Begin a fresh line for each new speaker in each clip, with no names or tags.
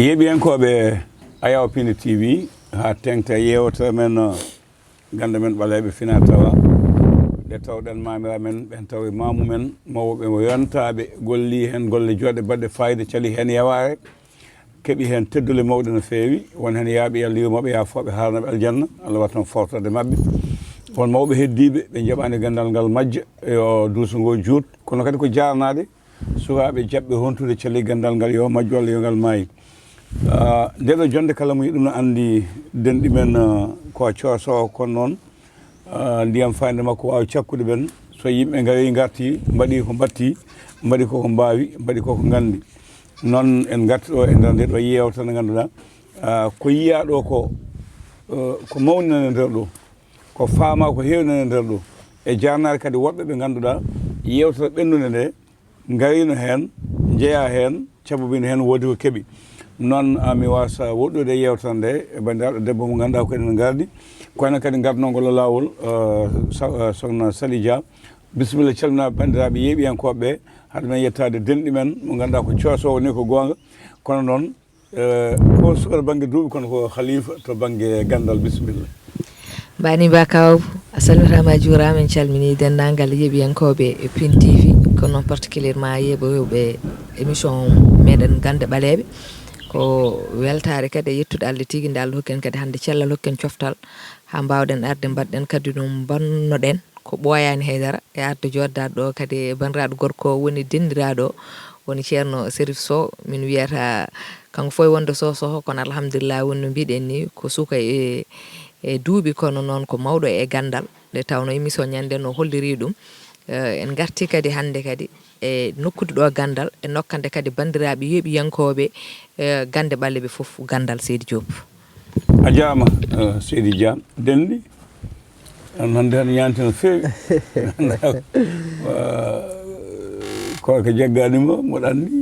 yeɓiyankoɓe Ayaw Pinde TV ha tengta yewta men ganda men ɓaleɓe fina tawa nde tawɗen mamira men ɓen tawi mamu men mawɓe mo yontaɓe golli hen golle joɗe baɗɗe fayida cali hen yaware keeɓi hen teddule mawɗe no fewi won hen yaaɓe Allah yumaɓe yafoɓe harnaɓe aljanna Allah wattan fortode mabɓe won mawɓe heddiɓe ɓe jaɓani gandal ngal majja yo duuso ngo juut kono kadi ko jarnade sukaɓe jaɓɓe hontude cali gandal ngal yo majjo Allah yo ngal maayi ndeɗo jonde kala mo yiɗum no andi denɗi men ko cooso kono noon ndiyam fayde makko wawi cakkude ɓen so yimɓe gari garti mbaɗi ko batti mbaɗi koko mbawi mbaɗi koko gandi noon en garti ɗo e nder nde ɗo yewta nde ganduɗa ko yiya ɗo ko mawni nane nder ɗo ko faama ko heewi nane nder ɗo e jarnare kadi woɓɓe ɓe ganduɗa yewtata ɓennude nde garino hen jeeya hen cabobino hen woodi ko keeɓi noon mi wasa woɗɗude yewtan nde e bandiraɗo debbo mo ganduɗa ko eɗen gardi kono kadi gardnogol lawol sokhna Sali Dia bisimilla calmina bandiraɓe yeeɓiyankoɓe haɗa men yettade denɗi men mo ganduɗa ko coosowo ni ko gonga kono noon ko sukaɗo banggue duuɓi kono ko khalifa to banggue gandal bisimilla
bani bakaw a salmitama juurama en calmini dendagal yeeɓiyankoɓe e Pinde TV kono noon particulièrement yeeɓoɓe émission meɗen gande ɓaleɓe ko weltare kadi e yettude Allah tigui nde Allah hokken kadi hande cellal hokken coftal ha mbawɗen arde mbaɗɗen kadi ɗum bannoɗen ko ɓooyani haydara e arde joddade ɗo kadi e bandiraɗo gorko woni dendiraɗo woni ceerno Sérif Sow min wiyata kanko foye wonde Sow kono alhamdulillah woni no mbiɗen ni ko suka e duuɓi kono noon ko mawɗo e gandal nde tawno émission ñande no holliri ɗum en garti kadi hande kadi e nokkude ɗo gandal e nokkande kadi bandiraɓe yeeɓiyankoɓe gande ɓalleɓe foof gandal Seydi Diop
a jarama Seydi Dia denɗi hande hen yanti no fewi ko jagganima moɗa andi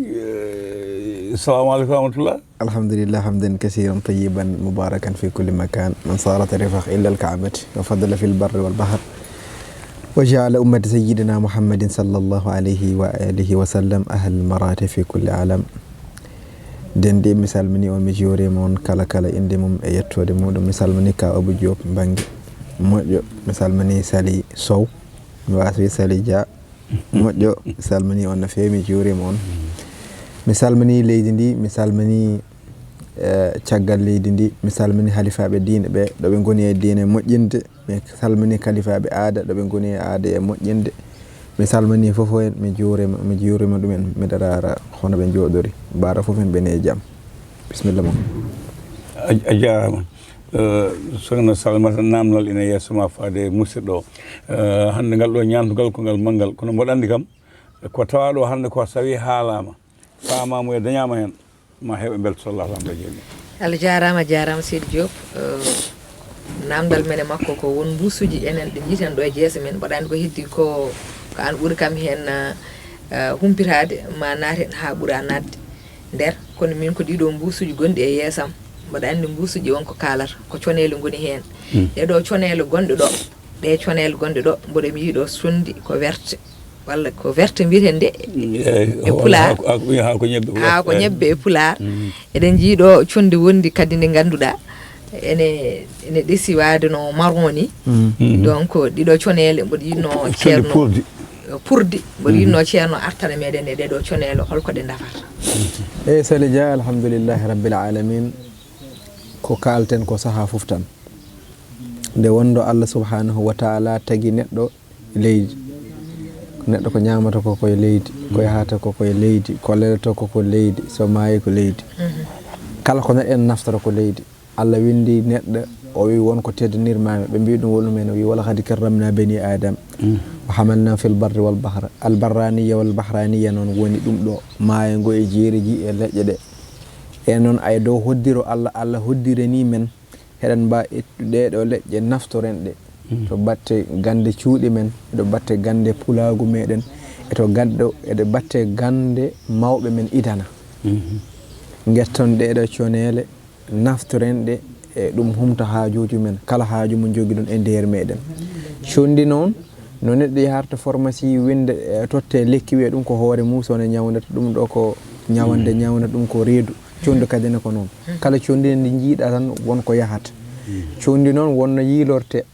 assalamu aleykum warahmatullah
alhamdulillah hamdan kasiran tayyiban mubarakan fi kulli makan man sarat rifaq illa al-ka'bati wa fadla fi al-barri wal-bahr وجعل أمة سيدنا محمد صلى الله عليه وآله وسلم أهل المراتب في كل عالم دندي مثال مني ومجيوري مون كلا إندي مم يتو دي مودو مثال مني كا أبو جوب بانجي موجو مثال مني سالي سو واسوي سالي جا موجو مثال مني ونفي مجيوري مون مثال مني ليدندي مثال مني caggal leydi ndi mi salmini halifaɓe diine ɓe ɗo ɓe goni e diine moƴƴinde mi salmini kalifaɓe aada ɗo ɓe goni e aada e moƴƴinde mi salmini fof en mi juurima ɗumen miɗa rara hono ɓe jooɗori mbara fof en ɓene e jaam bisimilla moon
a jarama sokhna Salimata namdal ina yeeso ma faade musidɗo hande ngal ɗo ñamtugal ko ngal manggal kono mboɗo andi kam ko tawaɗo hande ko sawi haalama famamo e dañama hen ma heɓe belto sallallahu alaihi wa sallam
Allah jarama Seydi Diop namdal men e makko ko won mbusuji enen ɗe jiiten ɗo e jeese men mbaɗa andi ko heddi ko an ɓuuri kam hen humpitade ma naaten ha ɓuura nadde nder kono min ko ɗiɗo mbusuji gonɗi e yeesam mbaɗa andi mbusuji wonko kalata ko conele goni hen ɗeɗo conele gonɗe ɗo ɗe conele gonɗe ɗo mboɗo mi yiiɗo sondi ko werte walla ko verte mbiyeten nde e pular ha ko ñebbe e pular eɗen jiiɗo conde wondi kadi nde ganduɗa ene ɗesi wade no marron ni donc ɗiɗo conele mboɗo yinno ceerno purdi mboɗo yinno ceerno artana meɗen e ɗeɗo conele holko ɗe dafata
eyyi Sali Dia alhamdoulillahi rabbil alamin ko kalten ko saaha fof tan nde wondo Allah subhanahu wa taala tagui neɗɗo leydi neɗɗo ko ñamata ko koye leydi ko yahata ko koye leydi ko lelto ko leydi so maayi ko leydi kala ko neɗɗo en naftata ko leydi Allah windi neɗɗo o wi wonko teddanirmami ɓe mbi ɗum wolumen o wi wala kadi karramna bani adam wa hamalna fil barri wal bahr al barraniya wal bahraniya noon woni ɗum ɗo maayo ngo e jeeri ji e leƴƴe ɗe e noon ay dow hoddiro Allah hoddirani men heɗen mba ettude ɗo leƴƴe naftoren ɗe to batte gande cuuɗi men eɗo batte gande pulagu meɗen eɗo batte gande mawɓe men idana getton ɗeɗo conele naftoren ɗe e ɗum humta haajuji men kala haaju mo jogui ɗon e nder meɗen condi noon no neɗɗo yaharta pharmacie winde totte lekki wiye ɗum ko hoore muso ne ñawdata ɗum ɗo ko ñawande ñawna ɗum ko reedu condi kadi ne ko noon kala condi ndi jiiɗa tan wonko yahata condi noon wonno yiilorte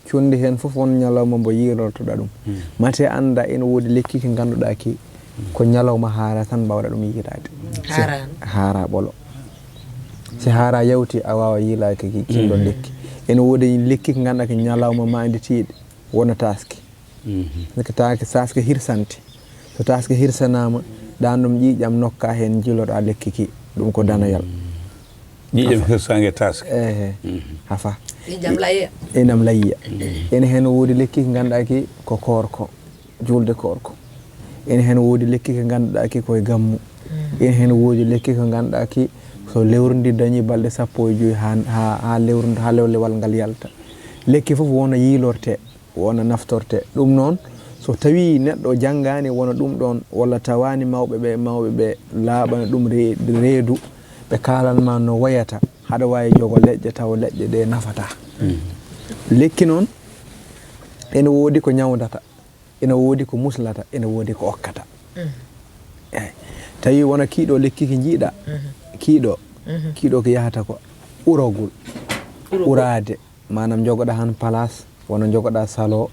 condi hen fof won ñalawma mbo yiilortoɗa ɗum mate anda ene woodi lekki ki ganduɗa ki ko ñalawma haara tan mbawɗa ɗum yiilade haara ɓolo si haara yawti a wawa yiilaki ki kinɗon lekki ene woodi lekki ko ganduɗa ki ñalawma manditiɗe wona taski taski hirsante so taski hirsanama dan ɗum ƴiƴam nokka hen jiloɗa lekki ki ɗum ko danayal
ƴiƴam hirsange taski hafa enam layya ene hen woodi lekki ko ganduɗa ki ko korko julde korko ene hen woodi lekki ko ganduɗa ki koye gammu ene hen woodi lekki ko ganduɗa ki so lewru ndi dañi balɗe 15 ha lewlewal ngal yalta lekki fof wona yiilorte wona naftorte ɗum noon so tawi neɗɗo janggani wona ɗum ɗon walla tawani mawɓe laaɓana ɗum reedu ɓe kalanma no wayata haɗa wawi jogo leƴƴe taw leƴƴe ɗe nafata lekki noon ene woodi ko ñawdata ene woodi ko muslata ene woodi ko okkata eyi tawi wona kiiɗo lekki ki jiiɗa kiiɗo ko yahata ko urogol urade manam jogoɗa han place wona jogoɗa salo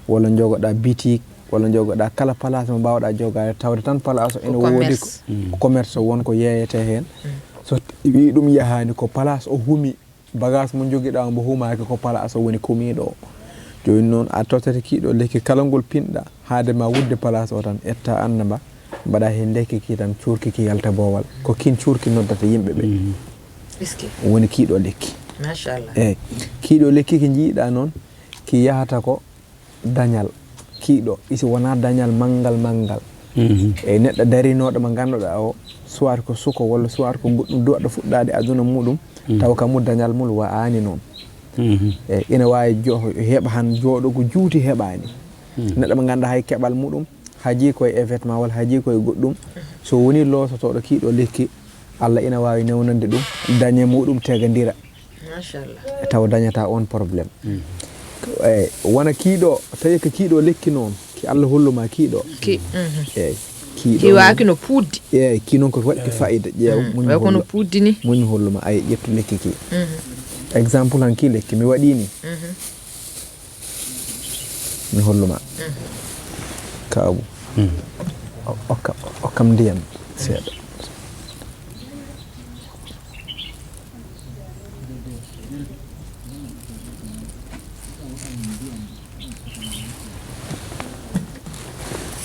walla jogoɗa boutique walla jogoɗa kala place mo mbawɗa jogade tawde tan place o ene woodi ko commerce wonko yeeyete hen so wi ɗum yahani ko place o humi bagage mo joguiɗa mbo humaki ko place o woni kumiɗo o joni noon a tottata kiiɗo lekki kala ngol pinɗa haade ma wudde place o tan etta annaba mbaɗa hen lekki ki tan cuurki ki yalta boowal ko kin cuurki noddata yimɓe ɓe woni kiiɗo lekki machallah eyyi kiiɗo lekki ki jiiɗa noon ki yahata ko dañal kiiɗo isi wona dañal manggal eyyi neɗɗo darinoɗo mo ganduɗa o soit ko suko walla soit ko goɗɗum duwaɗo fuɗɗade aduna muɗum taw kamu dañal mum wa'ani noon eyyi ina wawi heeɓa han jooɗogo juuti heɓani neɗɗo mo ganduɗa hay keɓal muɗum haji koye événement walla haji koye goɗɗum so woni losotoɗo kiiɗo lekki Allah ina wawi newnande ɗum dañe muɗum tegadira machallah taw dañata on probléme eyyi wona kiiɗo tawi ko kiiɗo lekki noon ki Allah holluma kiiɗo eyyi kiiwaki no puuddi eyyi ki noon ko waɗi fayida ƴeew muñ kono puuddini muñ holluma ay ƴettu lekki ki exemple han ki lekki mi waɗini mi holluma kaabu okkam ndiyam seeɗa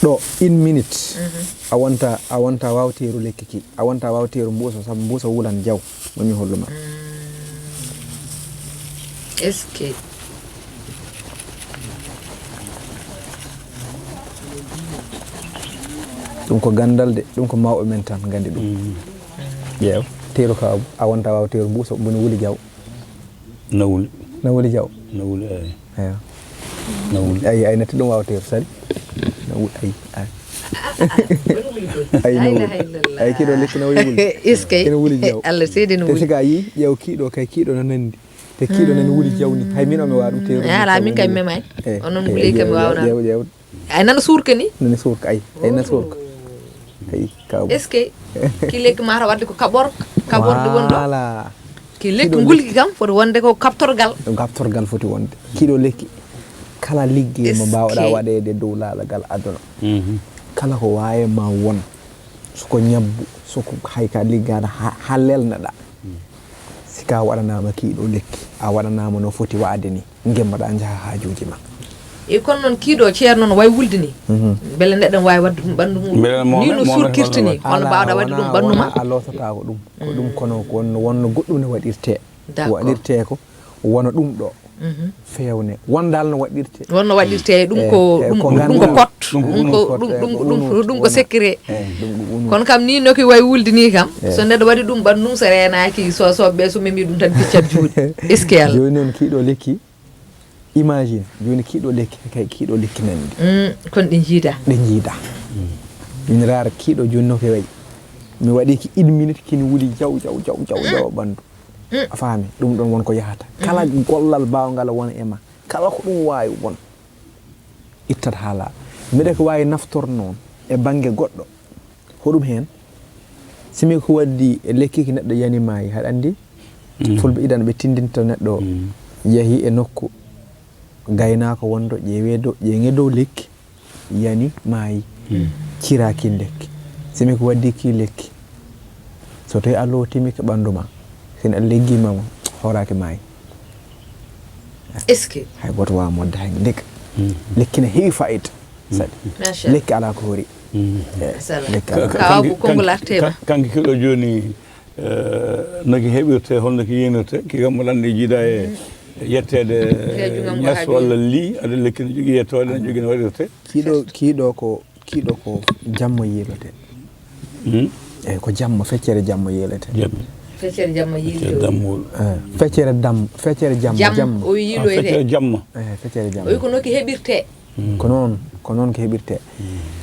ɗo 1 minute a wonta wawteru lekki ki a wonta wawteru mbuusa saabu mbuusa wulan jaw momi holluma est ce que ɗum ko gandal de ɗum ko mawɓe men tan gandi ɗum ƴeew teru kaabu a wonta wawteru mbuusa boni wuli jaw nawuli jaw nawuli eyi nawuli ay natti ɗum wawteru sari ay kiiɗo lekki no wuli iskay ene wuli jaw Allah seedi no wuli siga yi ƴeew kiiɗo kay kiiɗo no nandi te kiiɗo nani wuli jawni hay min o mi waɗum teru ala min kay memay onon wuli kam wawna ƴeew ay nana suurka ni nani suurka ay nana suurka ay kaw est ce que ki lekki mata wadde ko kaɓorde wonɗo ala ki lekki ngulki kam foti wonde ko kaptorgal foti wonde kiiɗo lekki kala ligguey mo mbawɗa waɗede dow laalagal aduna kala ko wawi ma won soko ñabbu soko hayka liggade ha lelneɗa sika waɗanama kiiɗo lekki a waɗanama no foti wade ni gemmaɗa jaaha hajuji ma e kono noon kiiɗo ceerno no wawi wulde ni beele neɗɗo wawi wadde ɗum ɓandu mum ni no surkirti ni hono mbawɗa wadde ɗum ɓandu ma a losata ko ɗum ko ɗum kono wonno goɗɗum ne waɗirte ko wona ɗum ɗo fewne wondal no waɗirte ɗum ko kot ɗum ko secret kono kam ni noki wawi wulde ni kam so neɗɗo waɗi ɗum ɓandum so renaki soɓeɓe so memi ɗum tan biccat juuɗe est ce que Allah joni noon kiiɗo lekki imagine joni kiiɗo lekki kay kiiɗo lekki nandi kono ɗe jiida min rara kiiɗo joni no ke wayi mi waɗi ki 1 minute kini wuli jaw ɓandu a faami ɗum ɗon wonko yahata kala gollal bawngal wona e ma kala ko ɗum wawi won ittat haala mbiɗa ko wawi naftor noon e banggue goɗɗo hoɗum hen
simi ko waddi lekki ki neɗɗo yani maayi haɗa andi fulɓe idan ɓe tindinta neɗɗo yeehi e nokku gaynako wondo ƴeeŋe dow lekki yani maayi ciraki lekki simi ko waddi ki lekki so tawi Allah timi ko ɓandu ma sine a leggimamo horaki maayi
est ce que
hay goto wawa modde hay ndeka lekki ne heewi fayida saɗi lekki ala ko hori
kawabu konngol artema
kanko keɗo joni noki heɓirte holno ko yinirte kikam oɗon ɗe jiida e yettede ñas walla li aɗa lekki ne jogui yettode ne jogui no waɗirte
kiiɗo ko jamma yiilete eyyi ko jamma feccere jamma yiilete
feccere jamma yiilete
feccere jamma
o yiiloyte
feccere jamma
feccere jamma
o wi ko noki heɓirte
ko noon ko heɓirte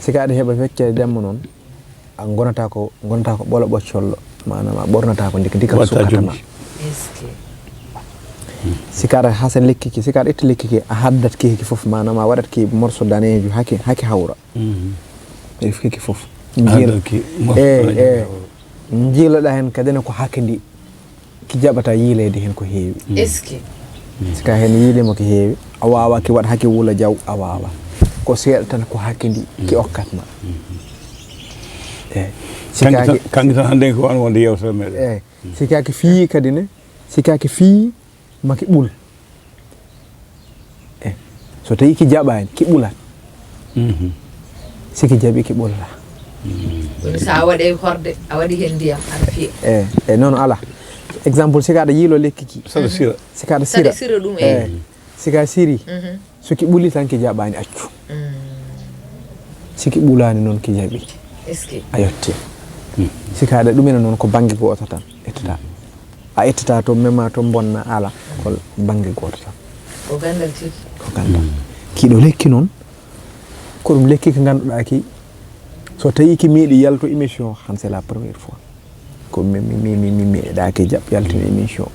sika aɗa heeɓa feccere jamma noon a gonata ko ɓolo ɓoccollo manam a ɓornata ko dika sukkatama sika aɗa hasa lekki ki sika aɗa itta lekki ki a haddat keki foof manam a waɗat ki morceau danejo hake hawra keki foof jiiloɗa hen kadene ko hakke ndi ki jaɓata yiilede hen ko heewi
est ce que
sika hen yiilima ko heewi a wawa ki waɗa hakke wuula jaw a wawa ko seeɗa tan ko hakke ndi ki okkatma
kanki tan hande ko an wonde yewtere meɗen
eyyi sikaki fii kadi ne sikaki fii maki ɓuul eyyi so tawi ki jaɓani ki ɓuulat siki jaɓi ki ɓulla
woni sa waɗe horde a waɗi hen ndiyam aɗa fiya
eyyi noon ala exemple sika aɗa yiilo lekki ki
saɗa sira
sika aɗa
sira ɗum
eyyi sika siri soki ɓuuli tan ki jaɓani accu siki ɓuulani noon ki jaɓi
est ce que
a yetti sika aɗa ɗumina noon ko banggue goto tan ettata a ettata to mema to bonna ala ko banggue goto tan
ko gandal tigi
ko gandal kiɗo lekki noon ko ɗum lekki ko ganduɗa ki so tawi ki meeɗi yalto émission han c'est la première fois ko mi meeɗaki jaɓ yaltino émission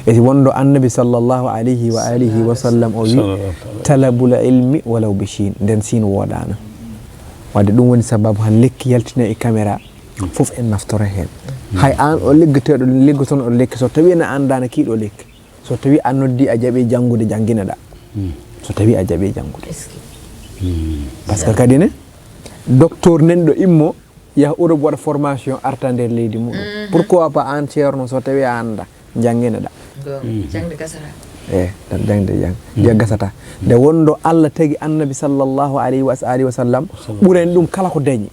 e wondo annabi sallllahu alayhi wa alihi wa sallam o wi talabul ilmi walaw bi chin nden sin woɗano wadde ɗum woni sababu han lekki yaltino e caméra foof en naftore hen hay an o liggoteɗo liggoton o lekki so tawi ne andano kiiɗo lekki so tawi a noddi a jaaɓi janggude jangguineɗa so tawi a jaaɓi janggude par ce que kadi ne docteur nanɗo immo yaha Europe waɗa formation arta nder leydi muɗum pourquoi pas an ceerno so tawi a anda jangguineɗa
jangde gasata
jangde gasata nde wondo Allah tagi annabi sallllahu alayhi wa sallam ɓuren ɗum kala ko dañi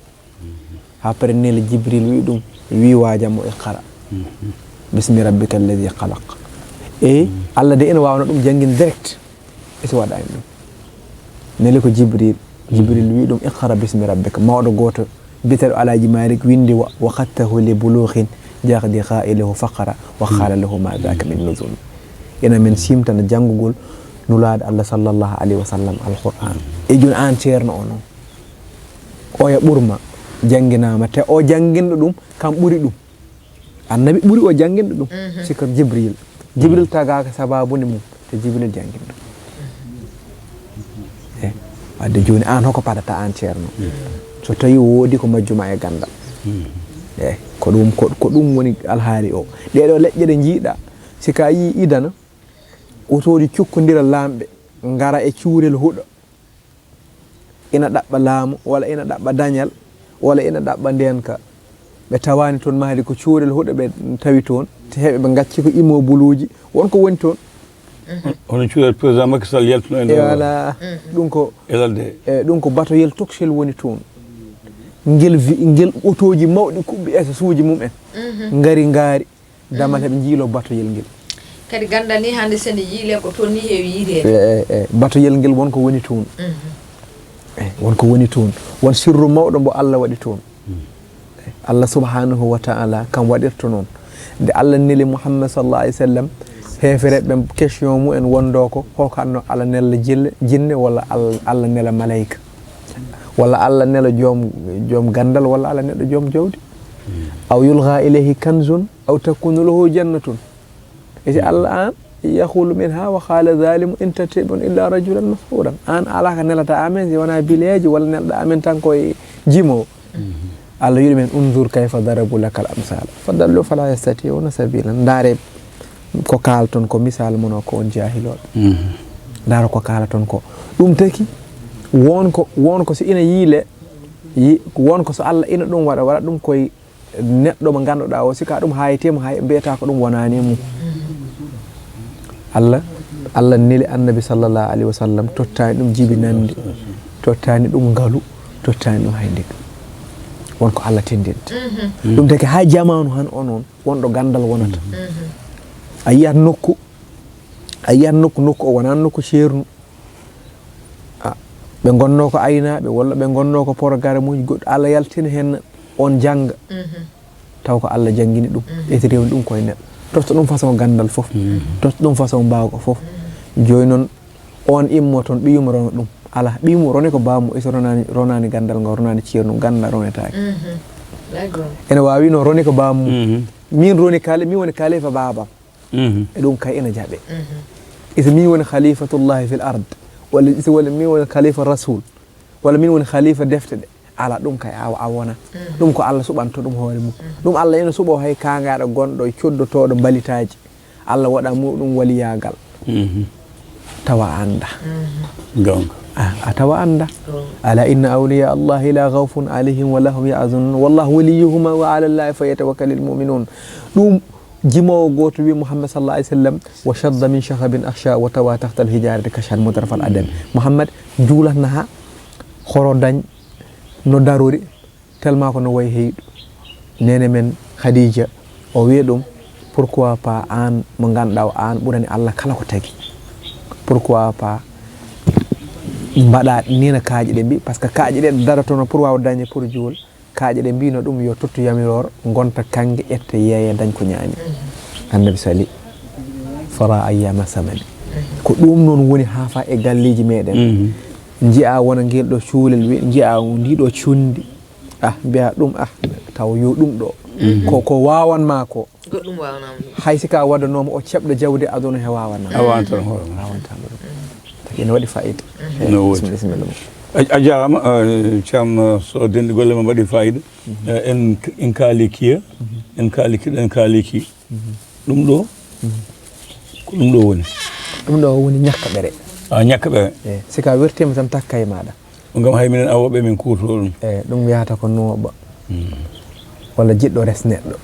ha pare nele Jibril wi ɗum wi wajamo iqra bismi rabbika alladi khalaq e Allah de ene wawno ɗum jangguin direct esi waɗani ɗum nele ko Jibril wi ɗum iqra bismi rabbika mawɗo goto biteɗo alaji Malik windi wa khattahu li bulughin jahdi qailahu faqara wa qala lahu ma dhaka min nuzul ena men simtana janggugol nulaade Allah sallllahu alayhi wa sallam alquran e joni an ceerno o noon o ya ɓurma jangginama te o jangguinɗo ɗum kam ɓuuri ɗum annabi ɓuuri o jangguinɗo ɗum sikka Jibril tagaka sababude mum te Jibril jangguinɗo e wadde joni an hoko paɗata an ceerno so tawi woodi ko majjuma e gandal eyyi ko ɗum woni alhaali o ɗeɗo leƴƴe ɗe jiiɗa sika yi idana otoji cukkodira lamɓe ngara e cuurel huuɗo ina ɗaɓɓa laamu walla ina ɗaɓɓa dañal walla ina ɗaɓɓa ndenka ɓe tawani toon mahdi ko cuurel huuɗo ɓe tawi toon te heɓe ɓe gacci ko immeuble uji wonko woni toon
hono cuurel président Macky Sall yaltuno e
voilà ɗum ko
elalde
ɗum ko batoyel toksel woni toon ngel otoji mawɗi kuɓɓi essence mum en ngaari damat heɓe jiilo batoyel ngel
kadi gandal ni hande sene yiile ko toon ni heewi yiidede
batoyel ngel wonko woni toon wonko woni toon won sirru mawɗo mbo Allah waɗi toon Allah subhanahu wa ta'ala kam waɗirto noon nde Allah neli Muhammad sallallahu alayhi wa sallam heefereɓe question mumen wondo ko holko anno Allah nella jinne walla Allah nela malayika walla Allah nela joom gandal walla Allah neɗɗo joom jawdi aw yulgha ilayhi kanzun aw takunu lahu jannatun isi Allah an yahulu minha wa qala zalimu in tatibun illa rajulan mashuran an ala ka nelata amen si wona bileji walla nelɗo amen tan koye jimo Allah yiɗi men unzur kayfa darabu lakal amsal fadallu fala yastati'una sabila ndare ko kalton ko misal mono ko on jahiloɓe ndara ko kalaton ko ɗum taki wonko so ina yiile wonko so Allah ina ɗum waɗa ɗum koye neɗɗo mo ganduɗa o sika ɗum hayitemo hay mbiyata ko ɗum wonani mum Allah neli annabi sallallahu alaihi wasallam tottani ɗum jibinande tottani ɗum ngalu tottani ɗum hayndi wonko Allah tindinta ɗum taki ha jamanu han onon wonɗo gandal wonata a yiyat nokku o wona nokku ceernu ɓe gonno ko aynaɓe walla ɓe gonno ko programme uji goɗɗo Allah yaltina hen on janga taw ko Allah jangini ɗum eti rewni ɗum koye neɗɗo totta ɗum façon gandal foof totta ɗum façon mbawko foof joni noon on immo toon ɓiyuma rona ɗum ala ɓiymu roni ko bammo iso ronani gandal ngo ronani ceernu ganda ronetaki ene wawi no roni ko bammu min woni kalifa babam e ɗum kay ina jaaɓe iso min woni khalifatullahi fil ard walla iso walla min woni khalifa rasul walla min woni khalifa defte ɗe ala ɗum kay a wona ɗum ko Allah suɓanto ɗum hoore mum ɗum Allah ina suɓo hay kangaɗo gonɗo coddotoɗo balitaji Allah waɗa muɗum waliyagal tawa anda a tawa anda ala inna awliya allahi la khawfun alayhim wala hum yahzanun wallahu waliyuhuma wa ala allahi falyatawakkalul mu'minun ɗum jimowo goto wi Muhammad sallallahu alaihi wasallam wa shadda min shahabin akhsha wa tawa tahta al hijarati kashan mutarfal adam Muhammad juulatna ha horo dañ no darori tellement ko no way heyɗo nene men Khadija o wi ɗum pourquoi pas an mo ganduɗa o an ɓurani Allah kala ko tagi pourquoi pas mbaɗa nina kaaƴe ɗe mbi par ce que kaaƴe ɗe daratono pour wawa dañe pour juwol kaaƴe ɗe mbino ɗum yo tottu yamiror gonta kangue ƴetta yeeya dañ ko ñaami annabi sali fara ayyama samani ko ɗum noon woni ha fa e galleji meɗen jiya wona ngel ɗo cuulel wi jiya ndiɗo cundi mbiya ɗum taw yo ɗum ɗo ko wawanma ko
goɗɗum wawanama
hay sika wadanoma o ceɓɗo jawdi aduna he wawanama
awantan hoore
awantama ɗum taki ene waɗi fayida
no woodi a jarama ceerno so denɗi golle ma mbaɗi fayida en kaali kiya en kaali kiɗo en kaali ki ɗum ɗo ko ɗum ɗo woni ñakka ɓere ñakka ɓere
sika wertima tan takka e maɗa
gam hay minen awoɓe min kuuto ɗum
ɗum wiyata ko nooɓa walla jiɗɗo res neɗɗo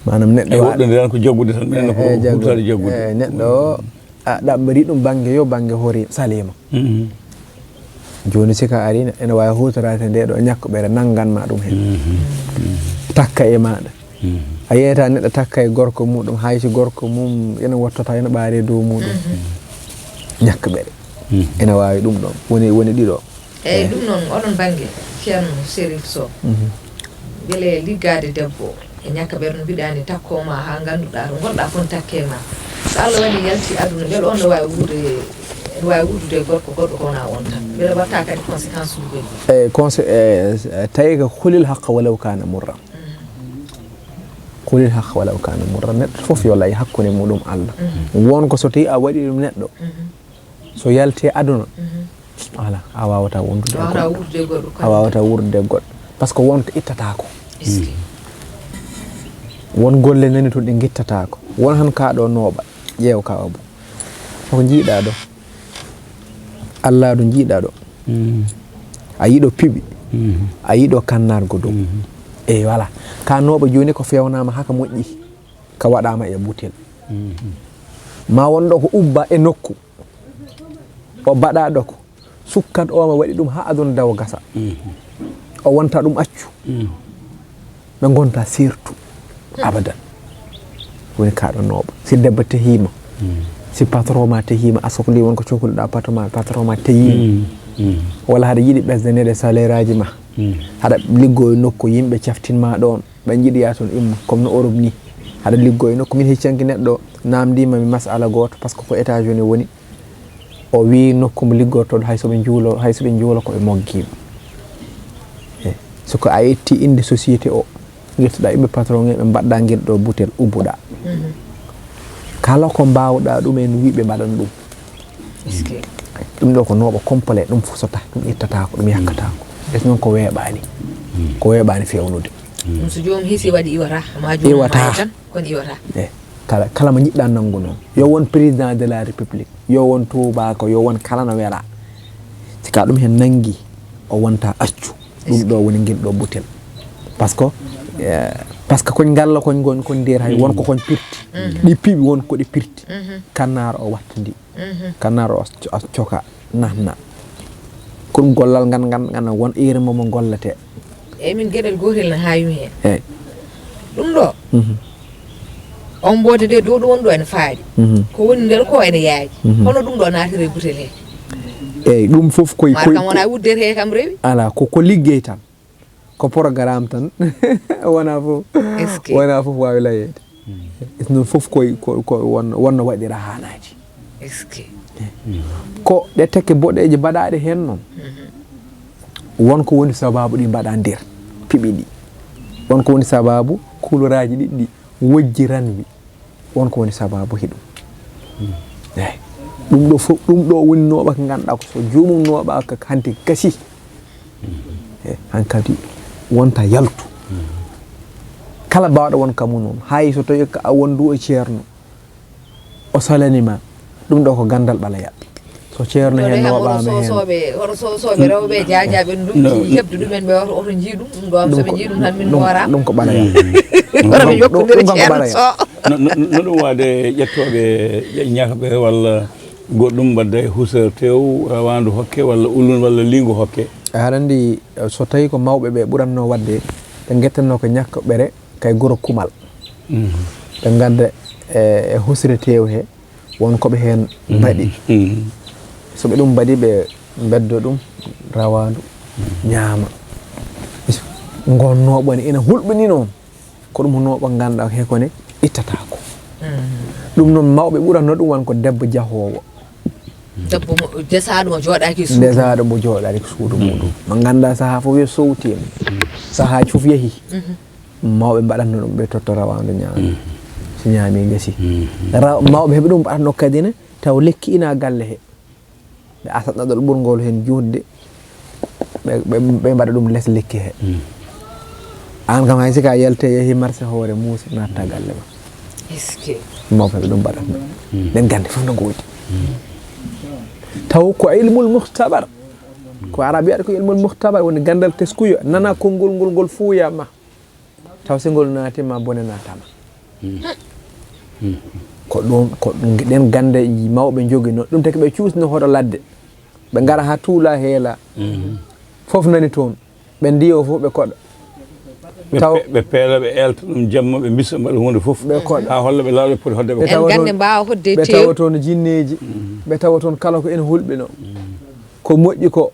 manam neɗɗo
woɗɗo nderan ko jaggude tan ɓenne ko ɓurtade jaggude
neɗɗo ɗaɓɓari ɗum banggue yo banggue hoori salima joni sika ari ene wawi hutorade nde ɗo ñakko ɓere nangganma ɗum hen takka e maɗa a yeyata neɗɗo takka e gorko muɗum haysi gorko mum ene wottota ene ɓaari dow muɗum ñakka ɓere ene wawi ɗum ɗon woni ɗiɗo
eyyi ɗum noon oɗon banggue ceerno Chérif Sow beele liggade debbo e ñakka ɓere no mbiɗani takkoma ha ganduɗa to gonɗa fon takke ma so Allah waɗi yalti aduna beele on no wawi wurdude gorko goɗɗo kowona on tan beele watta kadi conséquence uji goɗɗi
tawi ko hulil haqqa walaw kana murra hulil haqqa walaw kana murra neɗɗo foof yo lay hakkude muɗum Allah wonko so tawi a waɗi ɗum neɗɗo so yalti aduna ala a wawata wondude goɗɗo a wawata wurdude goɗɗo par ce que wonto ittatako won golle nani to ɗi guittatako won han kaɗo nooɓa ƴeew ka abo ko jiiɗa ɗo Allah ɗo jiiɗa ɗo a yiɗo piɓi a yiɗo kannargo dow eyi voilà ka nooɓa joni ko fewnama haka moƴƴi ka waɗama e butel ma wonɗo ko ubba e nokku o baɗaɗo ko sukkat oma waɗi ɗum ha aduna dawa gasa o wonta ɗum accu ɓe gonta surtout abadan woni kaɗo nooɓa si debbo tehima si patron ma tehima a sohli wonko cohluɗa patron ma tehima walla haɗa yiiɗi ɓesdanede salaire aji ma haɗa liggoye nokku yimɓe caftinma ɗon ɓe jiiɗiya toon imma comme no Europe ni haɗa liggoye nokku min heccanki neɗɗo namdima mi masala goto par ce que ko États-Unis woni o wi nokku mo liggortoɗo hay soɓe juulo koɓe moggima soko a yetti inde société o guettoɗa yimɓe patron ɓe mbaɗɗa guel ɗo butel ubbuɗa kala ko mbawɗa ɗumen wiɓe mbaɗan ɗum ɗum ɗo ko nooɓa complet ɗum fusata ɗum ittatako ɗum yakkatako es noon ko weeɓani ko weɓani fewnude
so joom hisi waɗi iwata ma joom tan kon iwata
kala mo jiɗɗa nangu noon yo won président de la république yo won tubako yo won kala no wela sika ɗum hen nangi o wonta accu ɗum ɗo woni guilɗo butel par ce que koñ ngalla koñ gon kon nder hay wonko koñ pirti ɗi piiɓi won ko ɗi pirti kannar o watta ndi kannar o coka nahna ko ɗum gollal ngan won ere momo gollete
eyyi min gueɗel gotel ne hayumi hen eyyi ɗum ɗo on mbode de dow ɗo wonɗo ene faaɗi ko woni nder ko ene yaaji hono ɗum ɗo natire butel he
eyyi ɗum foof koy
kam wona wuddete kam rewi
ala ko liggey tan ko programme tan wona fof wawi layede non fof koy wonno waɗira hanaji ko ɗe tekke boɗeje mbaɗaɗe hen noon wonko woni sababu ɗi mbaɗa nder piɓi ɗi wonko woni sababu kuloraji ɗiɗɗi wojjiranmi wonko woni sababu hiɗum eyi ɗum ɗo fof ɗum ɗo woni noɓa ko ganduɗa ko so jomum noɓa ko hanti gasi e hankkadi wonta yaltu kala bawɗo won kamu noon hay so tawi ko a wondu e ceerno o salanima ɗum ɗo ko gandal ɓalaya so ceerno hen noɓama hen
hono sosoɓe rewɓe jajaɓe ɗum hebde ɗumen ɓe oto jii ɗum ɗum soɓe jii ɗum tan min morama
ɗum ko ɓalaya
oto yokkodire ceerno so
no ɗum wade ƴettoɓe ñakaɓe walla goɗɗum mbadda e husere tew rawandu hokke walla ulun walla lingu hokke
aɗa andi so tawi ko mawɓe ɓe ɓuranno wadde ɓe guettanno ko ñakkoɓere kay goro kumal ɓe gadda e husre tew he wonkoɓe hen mbaɗi soɓe ɗum mbaɗi ɓe beddo ɗum rawandu ñaama gon noɓo ne ina hulɓini noon ko ɗum noɓo ganduɗa he kone ittatako ɗum noon mawɓe ɓuranno ɗum won ko debbo jahowo
debbo desaɗo mo joɗaki suudu
desaɗo mo joɗaki suudu muɗum mo ganduɗa saaha fof yo sowtima sahaji fof yeehi mawɓe mbaɗatno ɗum ɓe totto rawandu ñaama so ñaami gasi mawɓe heeɓe ɗum mbaɗatno kadine taw lekki ina galle he ɓe asatnaɗol ɓurgol hen jutde ɓe mbaɗa ɗum less lekki he an kam hay sika yelte yeehi marché hoore muusi natta galle ma mawɓe heeɓe ɗum mbaɗatno ɓen gande fof no goodi taw ko ilmul muhtabar ko arabe wiyata ko ilmul muhtabar woni gandal teskuyo nana konngol ngol fuuyama taw so ngol naatima bone natama ko ɗum ɗen gande mawɓe jogui noon ɗum taki ɓe cuusno hoɗo ladde ɓe gara ha tuula heela fof nani toon ɓe ndiyo fof ɓe koɗa taw
ɓe peela ɓe elta ɗum jamma ɓe mbisa mbaɗa hunde fof
ɓe koɗa
ha holla ɓe lawɓe poti hodde
ɓe tawa toon jinneji ɓe tawa toon kala ko ina hulɓino ko moƴƴi ko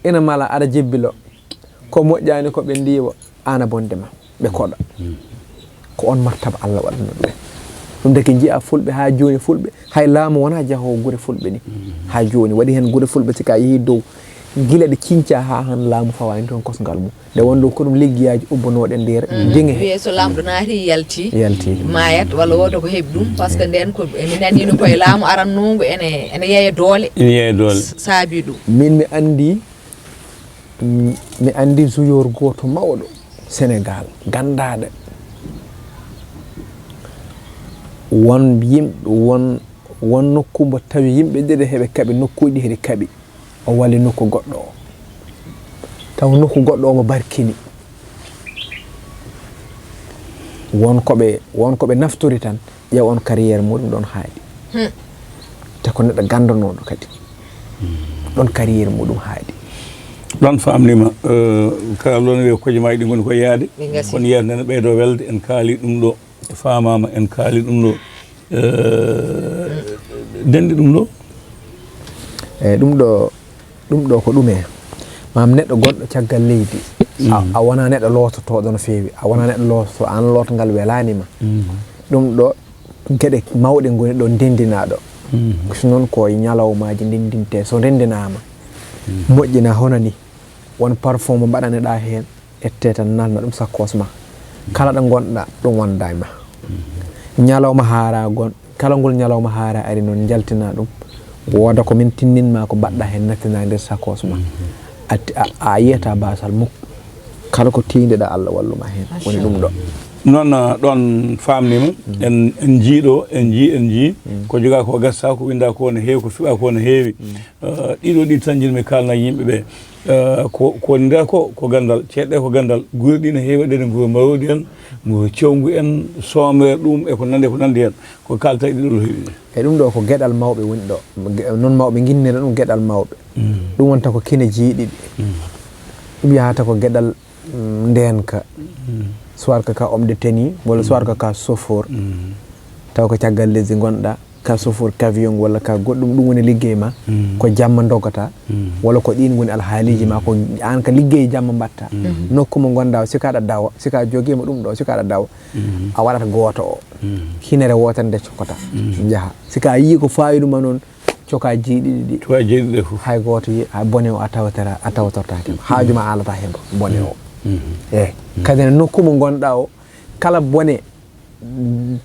ina mala aɗa jebbilo ko moƴƴani ko ɓe ndiwa ana bondema ɓe koɗa ko on martaba Allah waɗano ɓe ɗum de ke jiya fulɓe ha joni fulɓe hay laamu wona jahowo guure fulɓe ni ha joni waɗi hen guure fulɓe sika yeehi dow gila ɗe cinca ha han laamu fawani toon kosgal mum nde wonɗo ko ɗum liggiyaji ubbanoɗe nder jeŋe
wiye so lamɗo naati yalti mayat walla woda ko heeɓi ɗum par ce que nden ko mi nanino koye laamu arannogo ene yeeya doole saabi ɗum
min mi andi joueur goto mawɗo Sénégal gandaɗo won yimɓe won nokku mbo tawi yimɓe ɗiɗi heɓe kaɓi nokkuji heɗi kaɓi o walli nokku goɗɗo o taw nokku goɗɗo o mo barkini wonkoɓe nafturi tan ƴeew on carriére muɗum ɗon haaɗi te ko neɗɗo gandanoɗo kadi ɗon carriére muɗum haaɗi
ɗon famnima kala lon wiya koje maji ɗi goni ko yaade kono yiyata nene ɓeydo welde en kaali ɗum ɗo famama en kaali ɗum ɗo dendi ɗum ɗo
eyyi ɗum ɗo ko ɗume mam neɗɗo goɗɗo caggal leydi a wona neɗɗo loototoɗo no feewi a wona neɗɗo loototo an lootogal welanima ɗum ɗo gueɗe mawɗe goni ɗo ndendinaɗo so noon ko ñalawmaji ndendinte so ndendinama moƴƴina hono ni won parfum mo mbaɗaneɗa hen ette tan nalna ɗum sakkos ma kala ɗo gonɗa ɗum wondama ñalawma haara gon kala ngol ñalawma haara ari noon jaltina ɗum woda ko min tinninma ko mbaɗɗa hen nattina nder sakkos ma a yiyata basal mukko kala ko tiindeɗa Allah walluma heen woni ɗum ɗo
noon ɗon famnima en jiiɗo en jii ko jogaa ko gassa ko winda ko ne heewi ko fiɓa ko ne heewi ɗiɗo ɗi tan jinmi kalna yimɓe ɓe ko nder ko gandal ceeɗɗe ko gandal gure ɗi ne heewi ɗene gure marodi en gure cewgu en somre ɗum e ko nandi hen ko kalta e ɗiɗo heewi
e ɗum ɗo ko gueɗal mawɓe woni ɗo noon mawɓe guinnira ɗum gueɗal mawɓe ɗum wonta ko kine jiiɗiɗi ɗum yahata ko gueɗal ndenka soit ka omde teni walla soit ka chauffeur taw ko caggal lesdi gonɗa ka chauffeur camion walla ka goɗɗum ɗum woni liggey ma ko jamma dogata walla ko ɗin woni alhaaliji ma ko an ka liggey jamma mbatta nokku mo gonɗa o sikaɗa dawa sika joguima ɗum ɗo sikaɗa dawa a waɗata goto o hinere wotere nde cokkota jaaha sika yii ko fayiduma noon coka jiiɗiɗi
ɗi fof
hay goto ha bone o a tawtortake haajuma alata hen bone o eyi kadi ne nokku mo gonɗa o kala bone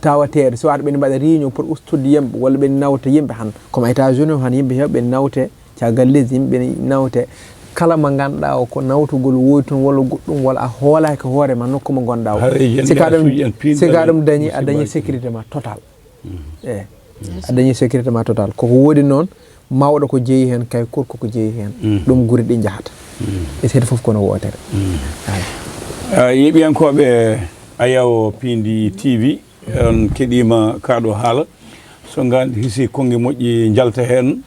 tawateɗo so waɗa ɓe mbaɗa réunion pour ustude yimɓe walla ɓe nawta yimɓe han comme États-Unis han yimɓe heewɓe nawte caggal lesdi yimɓe nawte kala mo ganduɗa o ko nawtugol woyi toon walla goɗɗum walla a hoolaki hoorema nokku mo gonɗa o sika ɗum dañi a dañi sécurité ma total eyi a dañi sécurité ma total koko woodi noon mawɗo ko jeeyi hen kay korko ko jeeyi hen ɗum guri ɗi jahata e seeɗa foof kono wootere
yeɓiyankoɓe Ayaw Pindi TV on keɗima kaɗo haala so gandi hisi konge moƴƴi jalta hen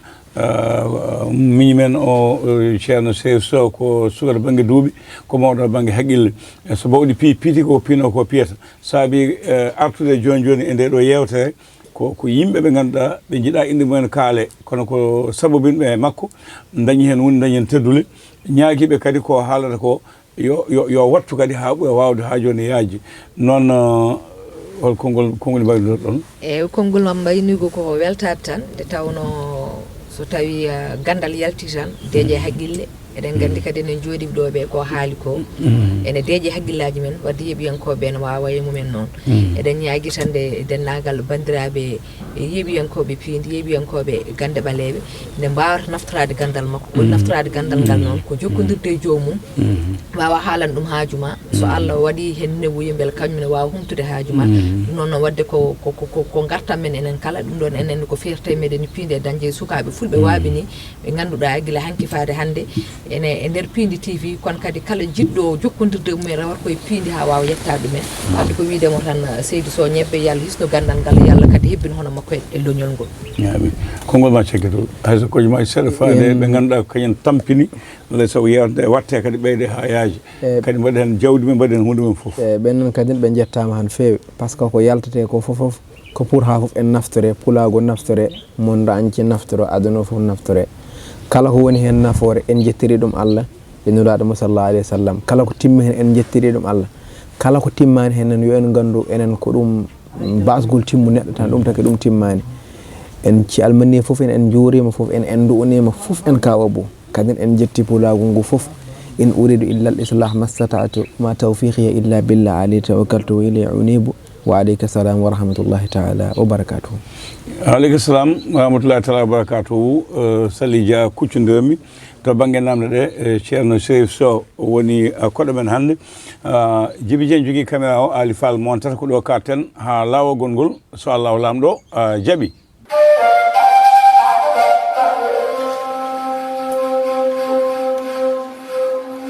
miñumen o ceerno Seydou Sow ko sukata banggue duuɓi ko mawɗo banggue haqqille so bawɗi piiti ko pino ko piyata saabi artude joni e nde ɗo yewtere ko yimɓe ɓe ganduɗa ɓe jiiɗa inde mumen kaale kono ko sabobinɓe makko dañi hen woni dañi hen teddule ñaaguiɓe kadi ko haalata ko yo wattu kadi ha ɓuura wawde ha joni yaaji noon hol konngol mbaynoɗo ɗon
eyyi konngol mam mbaynigo ko weltade tan nde tawno so tawi gandal yalti tan deeƴe haqqille eɗen gandi kadi enen jooɗiɓe ɗo ɓe ko haali ko ene deeƴe haqqillaji men wadde yeeɓiyankoɓe ne wawa e mumen noon eɗen ñaagui tan nde dennagal bandiraɓe yeeɓiyankoɓe Pindi yeeɓiyankoɓe gande ɓaleɓe nde mbawata naftorade gandal makko ɓuri naftorade gandal ngal noon ko jokkodirde e jomum wawa haalana ɗum haajuma so Allah waɗi hen newoyi beel kañum ne wawa humtude haajuma ɗum noon wadde ko gartam men enen kala ɗum ɗon enen ko fierté meɗen Pindi e dañde sukaɓe fulɓe waaɓi ni ɓe ganduɗa guila hanki faade hande ene e nder Pindi TV kono kadi kala jiɗɗo jokkodirde mumen rawat koye Pindi ha wawa yettade ɗumen wadde ko wiidemo tan Seydou Sow ñebbe yo Allah hisno gandal ngal yo Allah kadi hebbino hono makko e loñol ngol
konngol ma cekkito hayso koje ma seeɗa faade ɓe ganduɗa ko kañen tampini alay saago yewde watte kadi ɓeyde ha yaaji kadi mbaɗi hen jawdi men mbaɗi hen hunde men foof
ɓennen kadi ɓe jettama han feewi par ce que ko yaltate ko foof ko pour ha foof en naftore pulago naftore monde entier naftoro aduna foof naftore kala ko woni hen nafoore en jettiri ɗum Allah e nuraɗo mo sallallahu alayhi wa sallam kala ko timmi hen en jettiri ɗum Allah kala ko timmani hen yo en gandu enen ko ɗum basgol timmu neɗɗo tan ɗum taki ɗum timmani en calmini foof en juurima foof en du'unima foof en kawa bo kadi en jetti pulago ngu foof in uridu illa al islah mastata'tu ma tawfiqiya illa billah alayhi tawakkaltu wa ilayhi unibu wa alayka salam wa rahmatullahi ta'ala wa barakatuhu
aleykum salam wa rahmatullahi taala wa barakatuhu Sali Dia kuccodirmi to banggue namde ɗe ceerno Seydou Sow woni koɗo men hannde Djiby Dieng jogui caméra o Ali Fall montata ko ɗo katten ha lawol ngol so Allah lamɗo jaaɓi